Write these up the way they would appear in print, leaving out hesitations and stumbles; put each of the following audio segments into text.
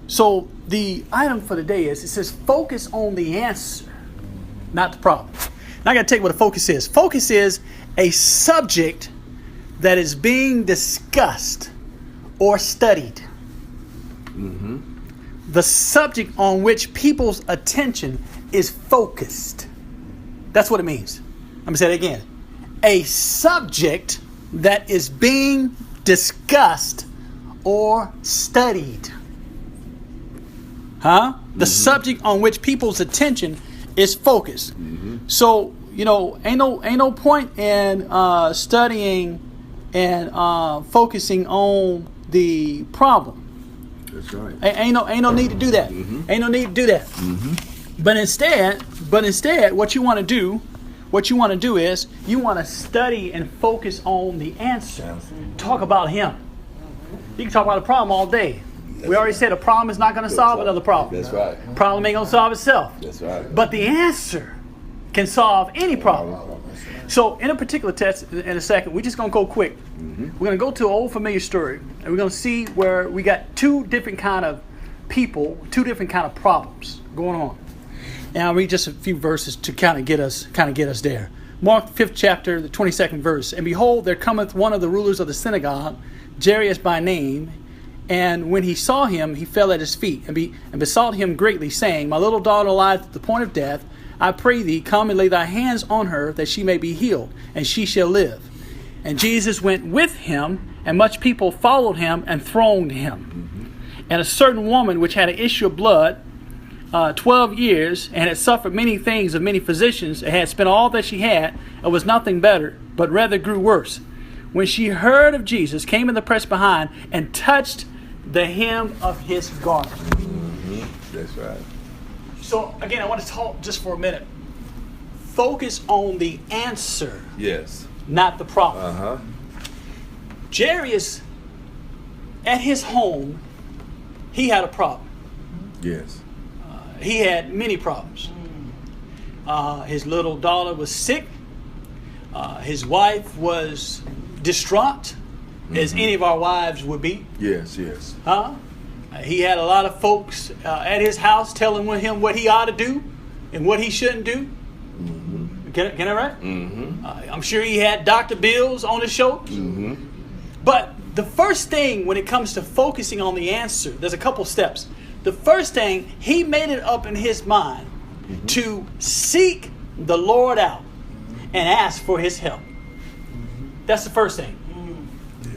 So the item for the day is, it says focus on the answer, not the problem. Now I got to tell you what a focus is. Focus is a subject that is being discussed or studied. Mm-hmm. The subject on which people's attention is focused. That's what it means. Let me say it again. A subject that is being discussed or studied. The subject on which people's attention is focused. Mm-hmm. So, ain't no point in studying and focusing on the problem. That's right. Ain't no need to do that. Mm-hmm. Ain't no need to do that. Mm-hmm. But instead, what you want to do is you want to study and focus on the answer. Talk about Him. You can talk about a problem all day. We already said a problem is not going to solve another problem. That's right. Problem ain't going to solve itself. That's right. But the answer can solve any problem. So in a particular text, in a second, we're just going to go quick. Mm-hmm. We're going to go to an old familiar story, and we're going to see where we got two different kind of people, two different kind of problems going on. And I'll read just a few verses to kind of get us there. Mark 5th chapter, the 22nd verse. And behold, there cometh one of the rulers of the synagogue, Jairus by name. And when he saw him, he fell at his feet and besought him greatly, saying, My little daughter lieth at the point of death. I pray thee, come and lay thy hands on her, that she may be healed, and she shall live. And Jesus went with him, and much people followed him and thronged him. Mm-hmm. And a certain woman which had an issue of blood 12 years, and had suffered many things of many physicians, and had spent all that she had, and was nothing better, but rather grew worse. When she heard of Jesus, came in the press behind, and touched the hem of his garment. Mm-hmm. That's right. So again, I want to talk just for a minute. Focus on the answer, Yes. not the problem. Uh-huh. Jairus, at his home, he had a problem. Yes. He had many problems. His little daughter was sick. His wife was distraught, as any of our wives would be. Yes, yes. He had a lot of folks at his house telling him what he ought to do and what he shouldn't do. Mm-hmm. Get it right? Mm-hmm. I'm sure he had doctor bills on his shoulders. Mm-hmm. But the first thing when it comes to focusing on the answer, there's a couple steps. The first thing, he made it up in his mind to seek the Lord out and ask for his help. That's the first thing.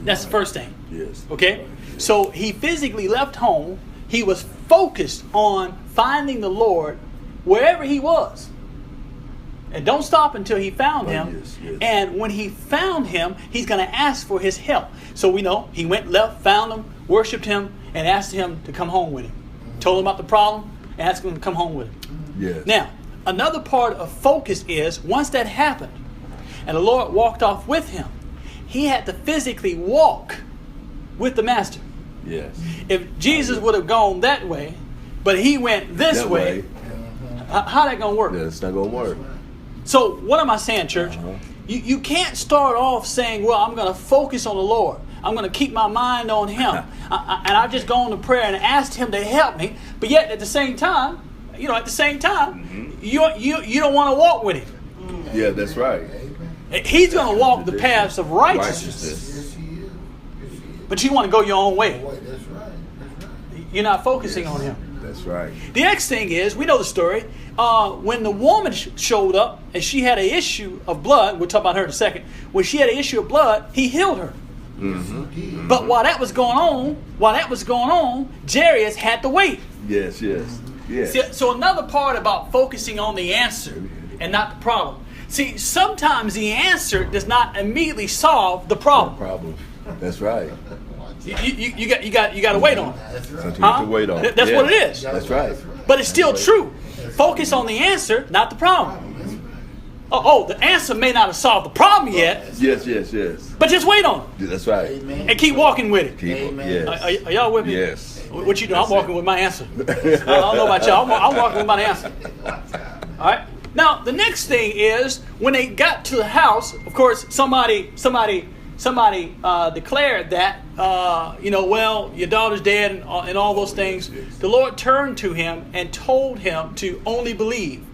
That's the first thing. Yes. Okay? So he physically left home. He was focused on finding the Lord wherever he was. And don't stop until he found him. Yes, yes. And when he found him, he's going to ask for his help. So we know he went left, found him, worshipped him, and asked him to come home with him. Told him about the problem, and asked him to come home with him. Yes. Now, another part of focus is, once that happened, and the Lord walked off with him, he had to physically walk with the Master. Yes. If Jesus would have gone that way, but he went this That way, how that going to work? That's not going to work. So what am I saying, church? You can't start off saying, well, I'm going to focus on the Lord. I'm going to keep my mind on Him. And I've just gone to prayer and asked Him to help me. But yet at the same time, you don't want to walk with Him. Yeah, that's right. He's going to walk the paths of righteousness. But you want to go your own way. You're not focusing on Him. That's right. The next thing is, we know the story. When the woman showed up and she had an issue of blood, we'll talk about her in a second. When she had an issue of blood, He healed her. Mm-hmm. But while that was going on, Jairus had to wait. Yes, yes, yes. See, so another part about focusing on the answer and not the problem. See, sometimes the answer does not immediately solve the problem. That's right. You got to wait on it. Something you have to wait on. That's what it is. That's right. But it's still true. Focus on the answer, not the problem. The answer may not have solved the problem yet. Yes, yes, yes. But just wait on it. That's right. And keep walking with it. Yes. Are y'all with me? Yes. What you doing? I'm walking with my answer. I don't know about y'all. I'm walking with my answer. All right. Now the next thing is, when they got to the house, of course, somebody declared that well, your daughter's dead and all those things. The Lord turned to him and told him to only believe.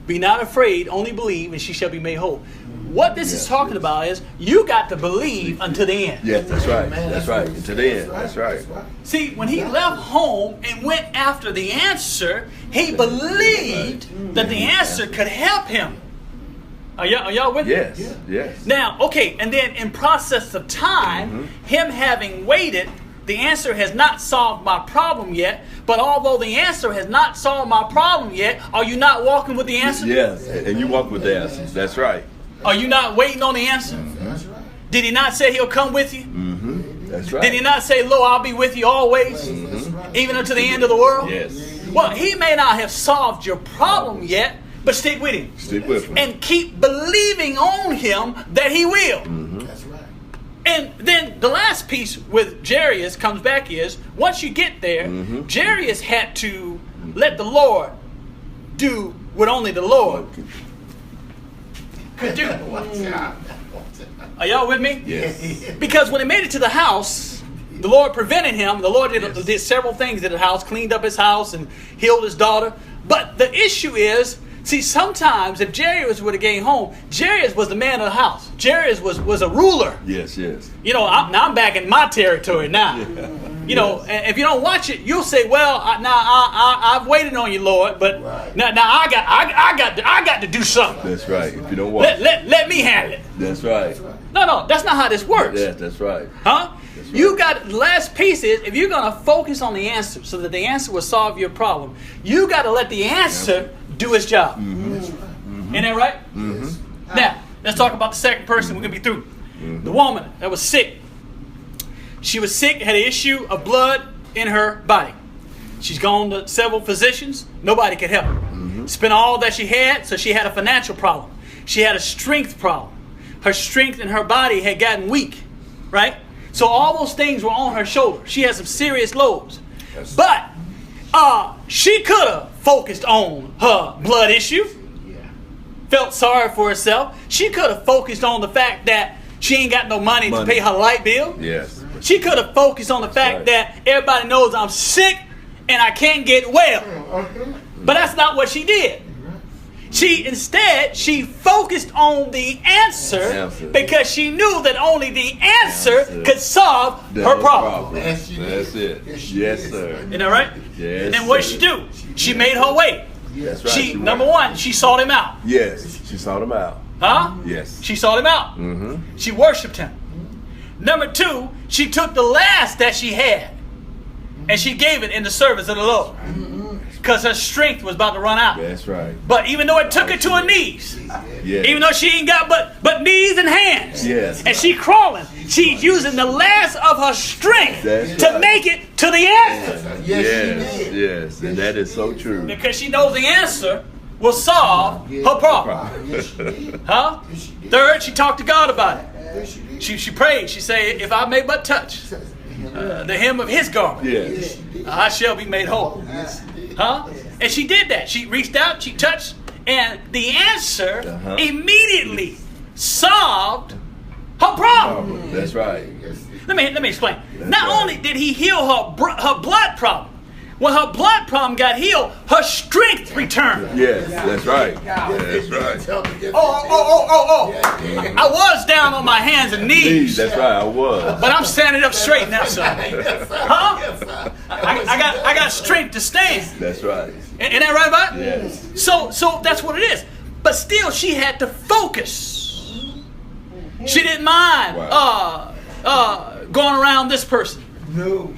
Be not afraid, only believe, and she shall be made whole. What this is talking about is you got to believe until the end. Yes, that's right. That's right. To the end. That's right. See, when he left home and went after the answer, he believed that the answer could help him. Are y'all with me? Yes, yes. Now, okay, and then in process of time, him having waited, the answer has not solved my problem yet. But although the answer has not solved my problem yet, are you not walking with the answer? Yes, and you walk with the answer. That's right. Are you not waiting on the answer? Did he not say he'll come with you? That's right. Did he not say, lo, I'll be with you always, even unto the end of the world? Yes. Well, he may not have solved your problem yet, but stick with him. Stick with him. And keep believing on him that he will. That's right. And then the last piece with Jairus comes back is, once you get there, Jairus had to let the Lord do what only the Lord could do. Are y'all with me? Yes. Because when he made it to the house, the Lord prevented him. The Lord did several things at the house, cleaned up his house and healed his daughter. But the issue is, see, sometimes if Jairus would have came home, Jairus was the man of the house. Jairus was a ruler. Yes, yes. I'm back in my territory now. And if you don't watch it, you'll say, "Well, I've waited on you, Lord, but now I got to do something. That's right. If you don't watch, Let me handle it." that's right. No, that's not how this works. Yes, that's right. Huh? That's right. You got, the last piece is, if you're going to focus on the answer so that the answer will solve your problem, you got to let the answer do its job. Ain't that right? Now, let's talk about the second person. We're going to be through. The woman that was sick. She was sick, had an issue of blood in her body. She's gone to several physicians. Nobody could help her. Spent all that she had, so she had a financial problem. She had a strength problem. Her strength in her body had gotten weak, right? So all those things were on her shoulder. She had some serious loads. But she could have focused on her blood issue. Felt sorry for herself. She could have focused on the fact that she ain't got no money to pay her light bill. Yes. She could have focused on the fact that everybody knows I'm sick and I can't get well. But that's not what she did. She focused on the answer because she knew that only the answer could solve her problem. That's it. Yes, sir. Isn't that right? Yes. And then what did she do? She made her way. That's right. Number one, she sought him out. Yes, she sought him out. Huh? Yes. She sought him out. She worshiped him. Number two, she took the last that she had and she gave it in the service of the Lord. Because her strength was about to run out. That's right. But even though it took her to her knees, Yes. even though she ain't got but knees and hands, Yes. and she crawling, she's using the last of her strength That's to right. make it to the answer. Yes, yes, and that is so true. Because she knows the answer will solve her problem. Huh? Third, she talked to God about it. She prayed. She said, if I may but touch the hem of his garment, Yes. I shall be made whole. Huh? And she did that. She reached out, she touched, and the answer immediately solved her problem. That's right. Let me explain. Not only did he heal her blood problem, when her blood problem got healed, her strength returned. Yes, that's right. That's right. Oh. I was down on my hands and knees. That's right, I was. But I'm standing up straight now, son. Huh? I got strength to stand. That's right. Ain't that right, Bob? Yes. So that's what it is. But still, she had to focus. She didn't mind going around this person. No.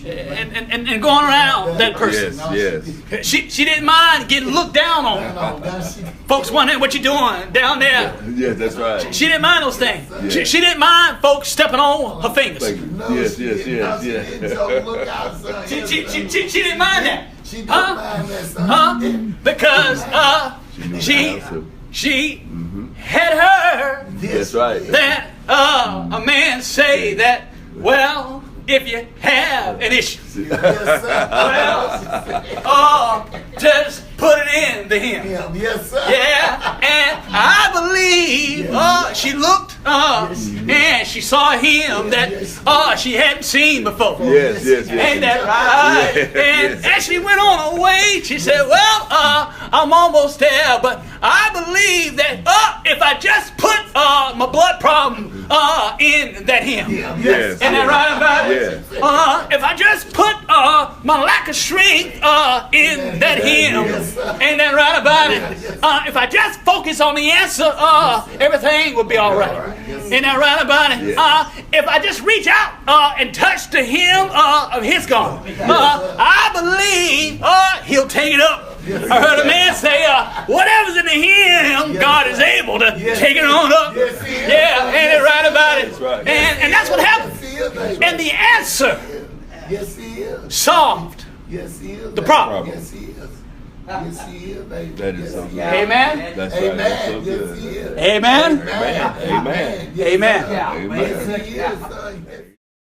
And going around that person. Yes. She didn't mind getting looked down on. Folks wondering what you doing down there. Yes, that's right. She didn't mind those things. Yeah. She didn't mind folks stepping on her fingers. Yes. She didn't mind that. She don't mind that, son. Because she had heard That's right. that a man say that, well, if you have an issue, well, just put it in to him. Yes, sir. Yeah, and I believe she looked and she saw him that she hadn't seen before. Yes, yes, yes. Ain't that right? Yes, And as she went on her way, she said, well, I'm almost there, but I believe that if I just put my blood problem in that hymn. Yes. Ain't that right about it? Yes. If I just put my lack of strength in that hymn, ain't that right about it? If I just focus on the answer, everything will be all right. Ain't that right about it? If I just reach out and touch the hem of his garment, I believe he'll take it up. I heard a man say, whatever's in the hymn, God is able to take it on up. Yeah, ain't it right about it? right. And that's what happened. And the answer Yes, he is. solved Yes, he is. the problem. Yes, he is. Yes, he is, baby. That is Yes, so he good. Amen. That's right. That's so Amen. Yes, good. he is. Amen. Amen. Amen. Yes, Amen. sir. Amen. Yes, he is, son.